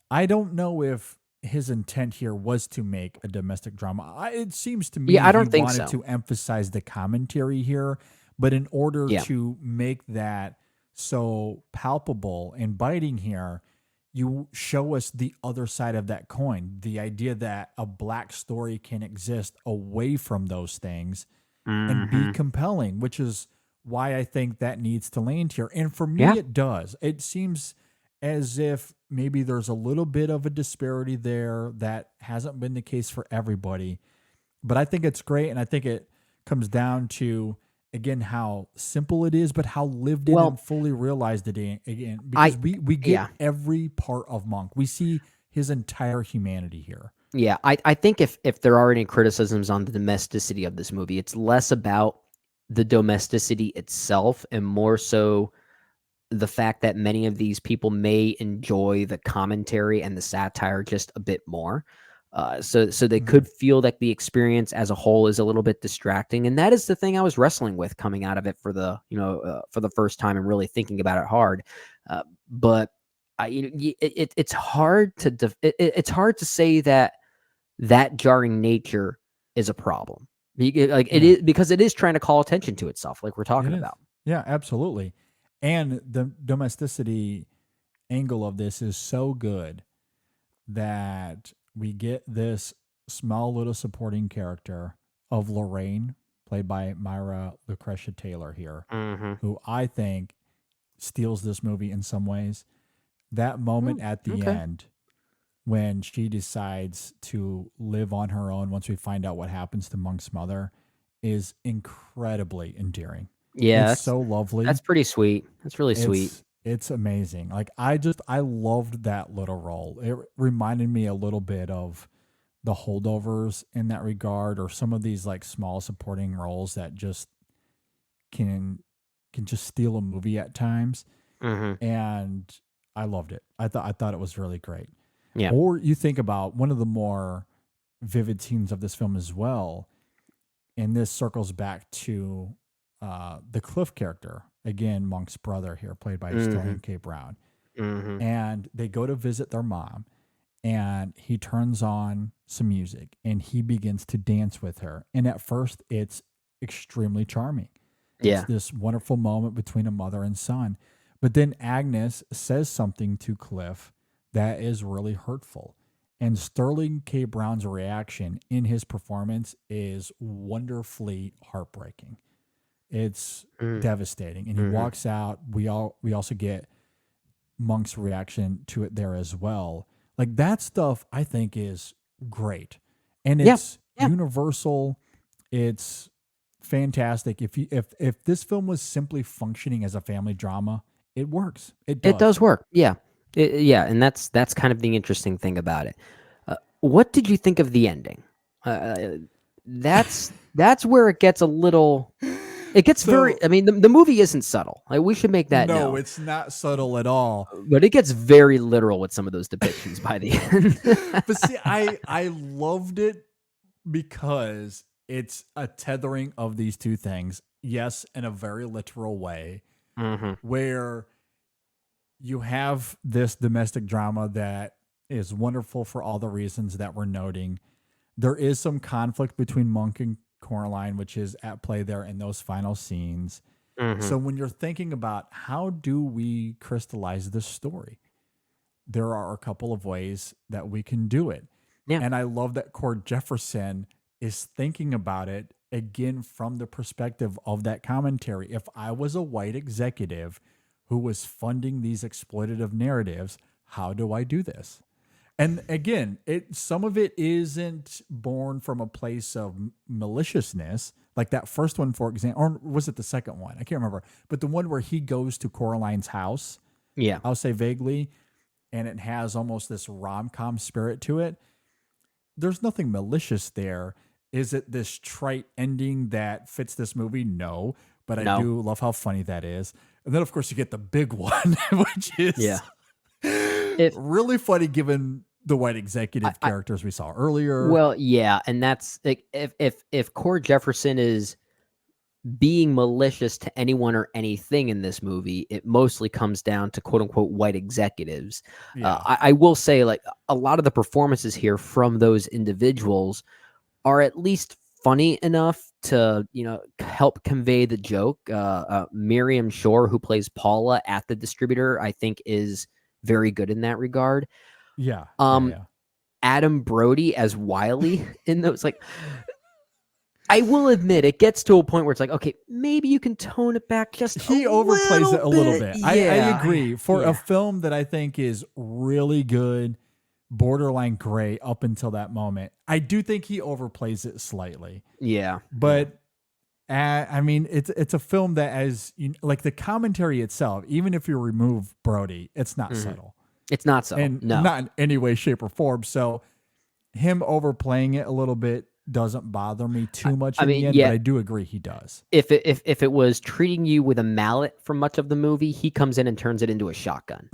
I don't know if his intent here was to make a domestic drama. It seems to me Yeah, I he don't think wanted so. to emphasize the commentary here, but in order Yeah. to make that so palpable and biting here, you show us the other side of that coin. The idea that a black story can exist away from those things and be Mhm. compelling, which is why I think that needs to land here. And for me, Yeah. it does. It seems as if maybe there's a little bit of a disparity there that hasn't been the case for everybody. But I think it's great. And I think it comes down to, again, how simple it is, but how lived in Well, and fully realized it again. I Because we get yeah. every part of Monk. We see his entire humanity here. Yeah, I think if there are any criticisms on the domesticity of this movie, it's less about the domesticity itself and more so the fact that many of these people may enjoy the commentary and the satire just a bit more. So they could feel that the experience as a whole is a little bit distracting, and that is the thing I was wrestling with coming out of it for the for the first time and really thinking about it hard. But it's hard to it's hard to say that jarring nature is a problem. Like it Yeah. is, because it is trying to call attention to itself, like we're talking It is. about. Yeah, absolutely. And the domesticity angle of this is so good that we get this small little supporting character of Lorraine, played by Myra Lucretia Taylor here, Mm-hmm. who I think steals this movie in some ways. That moment at the Okay. end when she decides to live on her own once we find out what happens to Monk's mother is incredibly endearing. Yeah, It's so lovely. that's pretty sweet. That's really sweet. It's amazing. Like I loved that little role. It reminded me a little bit of the Holdovers in that regard, or some of these like small supporting roles that just can just steal a movie at times. Mm-hmm. And I loved it. I thought it was really great. Yeah. Or you think about one of the more vivid scenes of this film as well, and this circles back to the Cliff character, again, Monk's brother here, played by Sterling K. Brown. Mm-hmm. And they go to visit their mom, and he turns on some music and he begins to dance with her. And at first, it's extremely charming. Yeah. It's this wonderful moment between a mother and son. But then Agnes says something to Cliff that is really hurtful. And Sterling K. Brown's reaction in his performance is wonderfully heartbreaking. It's devastating. And he walks out. We also get Monk's reaction to it there as well. Like that stuff I think is great. And it's universal. It's fantastic. If this film was simply functioning as a family drama, it works. It does. It does work. Yeah. Yeah, and that's kind of the interesting thing about it. What did you think of the ending? That's where it gets a little. It gets very. I mean, the movie isn't subtle. Like, we should make that known. it's not subtle at all. But it gets very literal with some of those depictions by the end. But see, I loved it because it's a tethering of these two things. Yes, in a very literal way, where you have this domestic drama that is wonderful for all the reasons that we're noting. There is some conflict between Monk and Coraline, which is at play there in those final scenes. So when you're thinking about how do we crystallize this story, there are a couple of ways that we can do it. Yeah. And I love that Cord Jefferson is thinking about it again from the perspective of that commentary. If I was a white executive who was funding these exploitative narratives, how do I do this? And again, some of it isn't born from a place of maliciousness, like that first one, for example, or was it the second one? I can't remember. But the one where he goes to Coraline's house, Yeah. I'll say vaguely, and it has almost this rom-com spirit to it. There's nothing malicious there. Is it this trite ending that fits this movie? No, but I do love how funny that is. And then, of course, you get the big one, which is really funny given the white executive characters we saw earlier. Well, yeah, and that's like, if Cord Jefferson is being malicious to anyone or anything in this movie, it mostly comes down to quote unquote white executives. I will say, like, a lot of the performances here from those individuals are at least funny enough to, help convey the joke. Miriam Shore, who plays Paula at the distributor, I think is very good in that regard. Yeah. Adam Brody as Wiley in those, like, I will admit it gets to a point where it's like, okay, maybe you can tone it back just he overplays it a little bit. Yeah. I agree. For a film that I think is really good, borderline gray up until that moment, I do think he overplays it slightly. Yeah. But I mean, it's a film that, as like the commentary itself, even if you remove Brody, it's not subtle. It's not subtle. And no. not in any way, shape, or form. So him overplaying it a little bit doesn't bother me too much in the end, but I do agree he does. If it was treating you with a mallet for much of the movie, he comes in and turns it into a shotgun.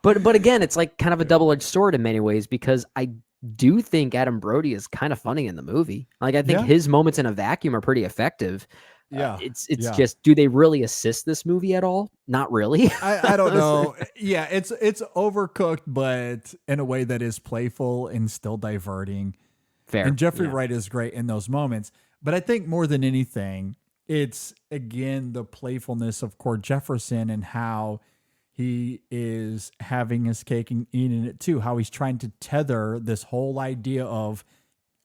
But again, it's like kind of a double-edged sword in many ways, because I do think Adam Brody is kind of funny in the movie. Like, I think his moments in a vacuum are pretty effective. It's just, do they really assist this movie at all? Not really. I don't know. Yeah, it's overcooked, but in a way that is playful and still diverting. Fair. And Jeffrey Wright is great in those moments. But I think more than anything, it's, again, the playfulness of Cord Jefferson and how he is having his cake and eating it too. How he's trying to tether this whole idea of,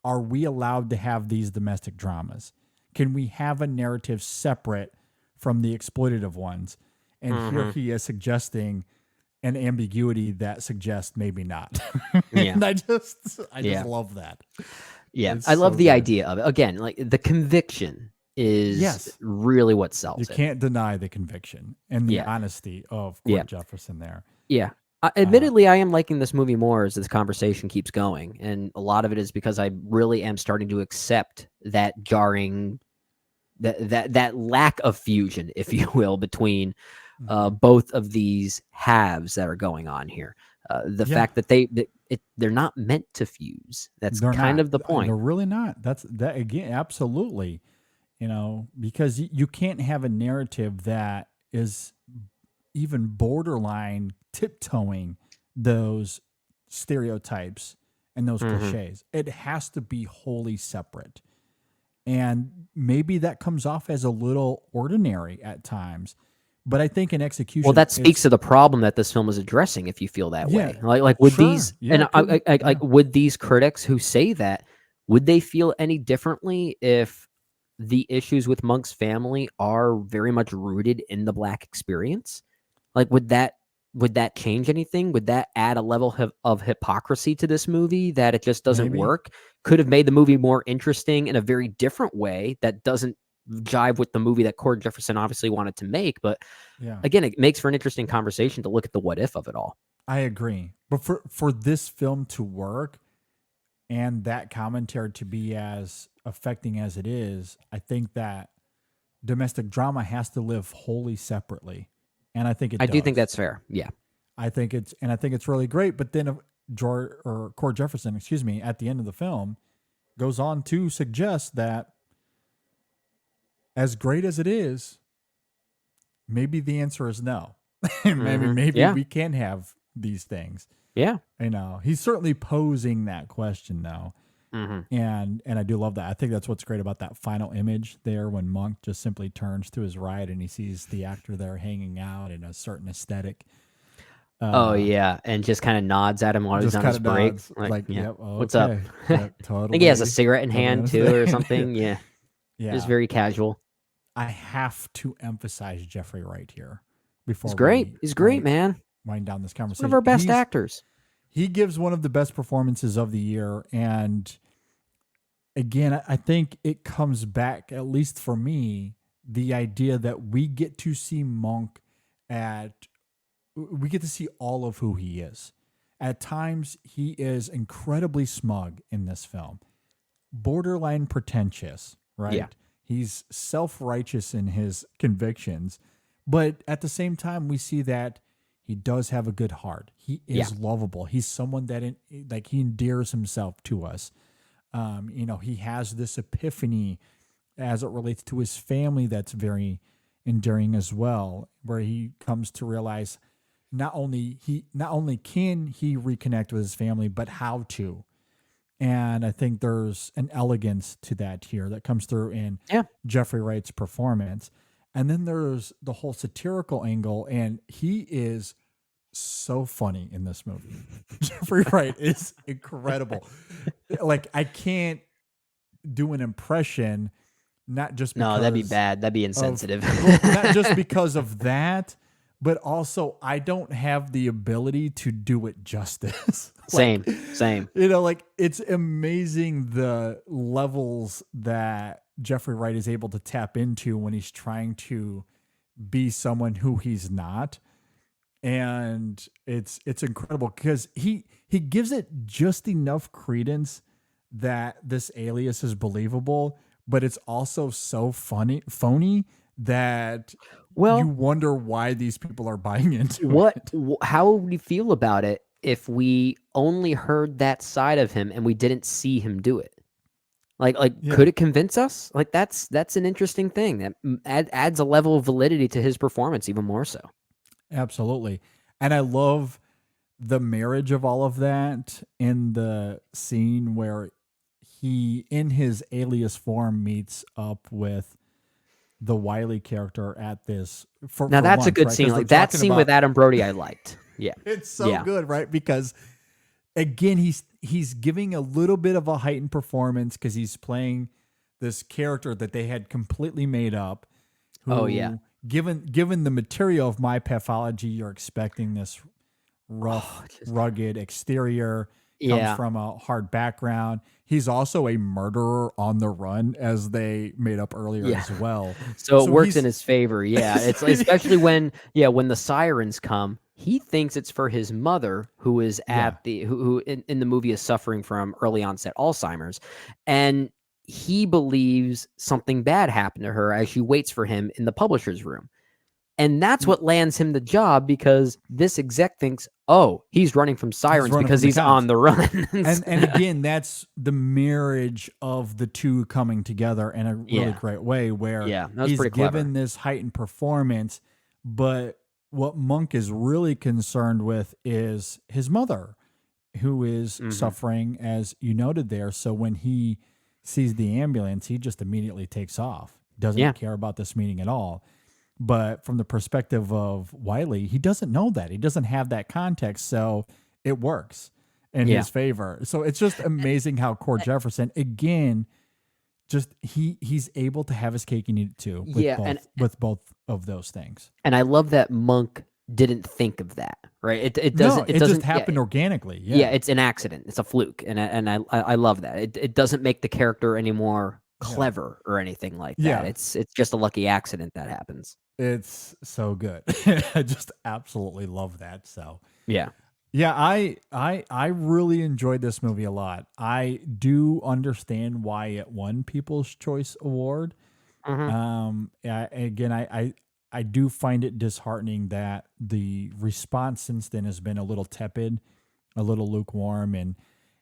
are we allowed to have these domestic dramas? Can we have a narrative separate from the exploitative ones? And here he is suggesting an ambiguity that suggests maybe not. And I just love that. Yeah, It's I love so the good. idea of it. Again, like, the conviction is really what sells You it. can't deny the conviction and the honesty of Cord Jefferson there. Yeah. Admittedly, I am liking this movie more as this conversation keeps going. And a lot of it is because I really am starting to accept that jarring, that lack of fusion, if you will, between both of these halves that are going on here. The fact that they're not meant to fuse. That's kind of the point. They're really not. That's that again. Absolutely. Because you can't have a narrative that is even borderline tiptoeing those stereotypes and those cliches. It has to be wholly separate. And maybe that comes off as a little ordinary at times. But I think in execution, well, that speaks to the problem that this film is addressing. If you feel that way, like with these, would these critics who say that, would they feel any differently if the issues with Monk's family are very much rooted in the Black experience? Like, would that change anything? Would that add a level of hypocrisy to this movie that it just doesn't work? Could have made the movie more interesting in a very different way that doesn't jive with the movie that Cord Jefferson obviously wanted to make. But again, it makes for an interesting conversation to look at the what if of it all. I agree. But for this film to work and that commentary to be as affecting as it is, I think that domestic drama has to live wholly separately. And I think it does. I do think that's fair. Yeah. I think it's really great. But then Cord Jefferson, at the end of the film goes on to suggest that as great as it is, maybe the answer is no. maybe Yeah. we can have these things. Yeah. He's certainly posing that question though. And I do love that. I think that's what's great about that final image there when Monk just simply turns to his right and he sees the actor there hanging out in a certain aesthetic. Oh yeah, and just kind of nods at him while he's Just on his kinda break. nods, Like, yeah, yep, what's up? okay. I Yep, think he has a totally, cigarette in hand too, or understand. something. Yeah, Yeah. just very casual. I have to emphasize Jeffrey Wright here He's before great. He's great, man. wind down this He's one conversation. of our best actors. He gives one of the best performances of the year. And again, I think it comes back, at least for me, the idea that we get to see Monk we get to see all of who he is. At times, he is incredibly smug in this film, borderline pretentious, right? Yeah. He's self-righteous in his convictions, but at the same time, we see that he does have a good heart. He is lovable. He's someone that he endears himself to us. He has this epiphany as it relates to his family that's very enduring as well, where he comes to realize not only can he reconnect with his family, but how to. And I think there's an elegance to that here that comes through in Jeffrey Wright's performance. And then there's the whole satirical angle, and he is so funny in this movie. Jeffrey Wright is incredible. Like, I can't do an impression, not just because No, that'd be bad. That'd be insensitive. not just because of that, but also I don't have the ability to do it justice. Same. It's amazing the levels that Jeffrey Wright is able to tap into when he's trying to be someone who he's not. And it's incredible because he gives it just enough credence that this alias is believable, but it's also so phony that you wonder why these people are buying into it. How would we feel about it if we only heard that side of him and we didn't see him do it? Could it convince us? Like, that's an interesting thing that adds a level of validity to his performance even more so. Absolutely. And I love the marriage of all of that in the scene where he, in his alias form, meets up with the Wiley character at this. Now that's a good scene. Like that scene with Adam Brody, I liked. Yeah, it's so good, right? Because again, he's giving a little bit of a heightened performance because he's playing this character that they had completely made up. Given the material of my pathology, you're expecting this rough, rugged exterior. Comes from a hard background. He's also a murderer on the run, as they made up earlier as well. So it works in his favor. Yeah, it's especially when the sirens come. He thinks it's for his mother, who is who in the movie is suffering from early onset Alzheimer's, and he believes something bad happened to her as she waits for him in the publisher's room. And that's what lands him the job, because this exec thinks, oh, he's running from sirens because he's on the run. and again, that's the marriage of the two coming together in a really great way, where he's given this heightened performance. But what Monk is really concerned with is his mother, who is suffering, as you noted there. So when he sees the ambulance, he just immediately takes off. Doesn't care about this meeting at all. But from the perspective of Wiley, he doesn't know that. He doesn't have that context, so it works in his favor. So it's just amazing how Cord Jefferson, again, just he's able to have his cake and eat it too with both of those things. And I love that Monk didn't think of that, right? It doesn't. It just happened organically. Yeah, it's an accident. It's a fluke, and I love that. It doesn't make the character any more clever or anything like that. It's just a lucky accident that happens. It's so good. I just absolutely love that. So yeah, I really enjoyed this movie a lot. I do understand why it won People's Choice Award. Again, I do find it disheartening that the response since then has been a little tepid, a little lukewarm, and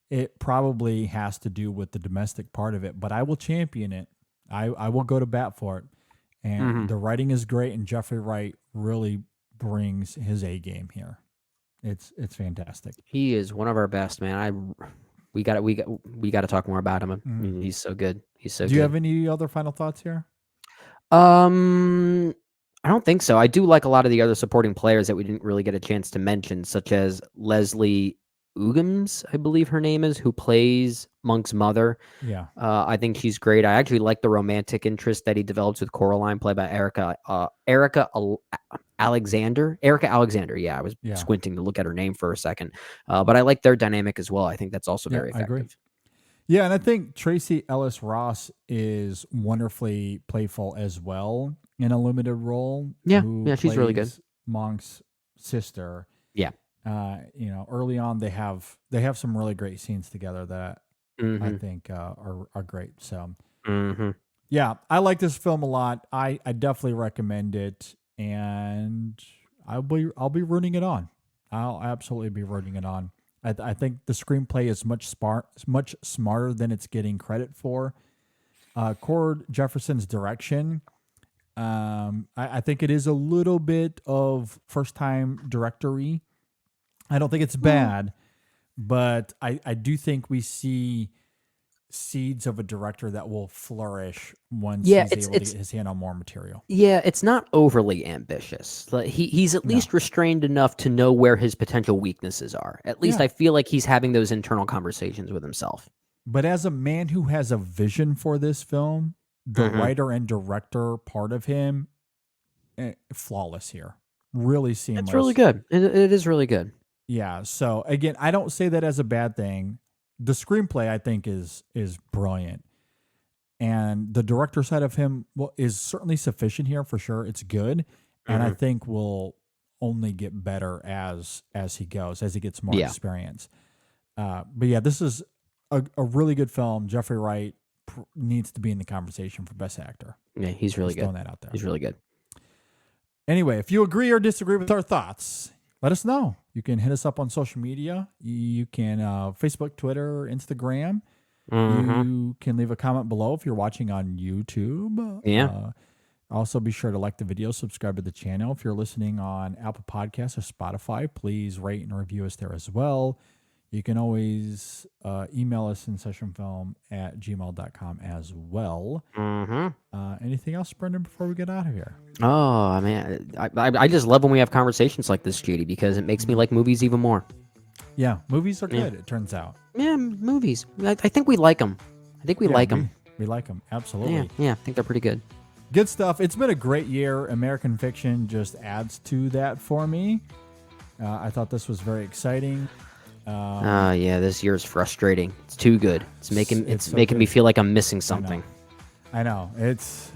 it probably has to do with the domestic part of it. But I will champion it. I will go to bat for it. And the writing is great, and Jeffrey Wright really brings his A game here. It's fantastic. He is one of our best, man. We got to talk more about him. He's so good. He's so good. Do you have any other final thoughts here? I don't think so. I do like a lot of the other supporting players that we didn't really get a chance to mention, such as Leslie Uggams, I believe her name is, who plays Monk's mother. Yeah. I think she's great. I actually like the romantic interest that he develops with Coraline, played by Erica Alexander. Yeah, I was squinting to look at her name for a second. But I like their dynamic as well. I think that's also very effective. I agree. Yeah, and I think Tracy Ellis Ross is wonderfully playful as well in a limited role. Yeah, she's really good. Monk's sister. Yeah. Early on they have some really great scenes together that I think are great. So yeah, I like this film a lot. I definitely recommend it, and I'll be rooting it on. I'll absolutely be rooting it on. I think the screenplay is much smarter than it's getting credit for. Cord Jefferson's direction, I think it is a little bit of first-time directory. I don't think it's bad, but I do think we see seeds of a director that will flourish once he's able to get his hand on more material. Yeah, it's not overly ambitious. Like he's at least restrained enough to know where his potential weaknesses are. At least I feel like he's having those internal conversations with himself. But as a man who has a vision for this film, the writer and director part of him, flawless here. Really seamless. It's really good. It is really good. Yeah. So again, I don't say that as a bad thing. The screenplay, I think, is brilliant, and the director side of him is certainly sufficient here for sure. It's good, and I think will only get better as he goes, as he gets more experience. But yeah, this is a really good film. Jeffrey Wright needs to be in the conversation for Best Actor. Yeah, he's really good. Throwing that out there. He's really good. Anyway, if you agree or disagree with our thoughts, let us know. You can hit us up on social media. You can Facebook, Twitter, Instagram. You can leave a comment below if you're watching on YouTube. Yeah. Also, be sure to like the video, subscribe to the channel. If you're listening on Apple Podcasts or Spotify, please rate and review us there as well. You can always email us insessionfilm@gmail.com as well. Anything else, Brendan, before we get out of here? Oh, man. I just love when we have conversations like this, JD, because it makes me like movies even more. Yeah, movies are good, it turns out. Yeah, movies. I think we like them. We like them. We like them, absolutely. Yeah, I think they're pretty good. Good stuff. It's been a great year. American Fiction just adds to that for me. I thought this was very exciting. Yeah, this year is frustrating. It's too good. It's making me feel like I'm missing something. I know. It's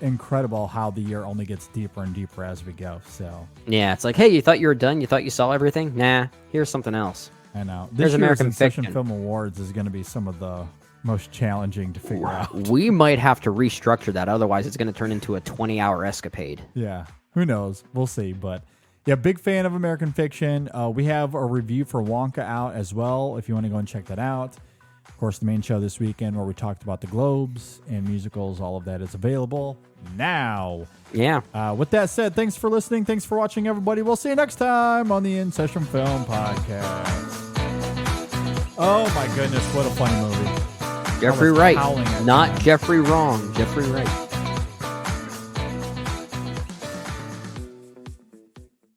incredible how the year only gets deeper and deeper as we go. So yeah, it's like, hey, you thought you were done? You thought you saw everything? Nah, here's something else. I know. There's This American year's Session Fiction. Film Awards is going to be some of the most challenging to figure out. We might have to restructure that. Otherwise, it's going to turn into a 20-hour escapade. Yeah, who knows? We'll see. But yeah, big fan of American Fiction. We have a review for Wonka out as well, if you want to go and check that out. Of course, the main show this weekend where we talked about the Globes and musicals, all of that is available now. Yeah. With that said, thanks for listening. Thanks for watching, everybody. We'll see you next time on the In Session Film Podcast. Oh, my goodness. What a funny movie. Jeffrey Wright. Not Jeffrey Wrong. Jeffrey Wright.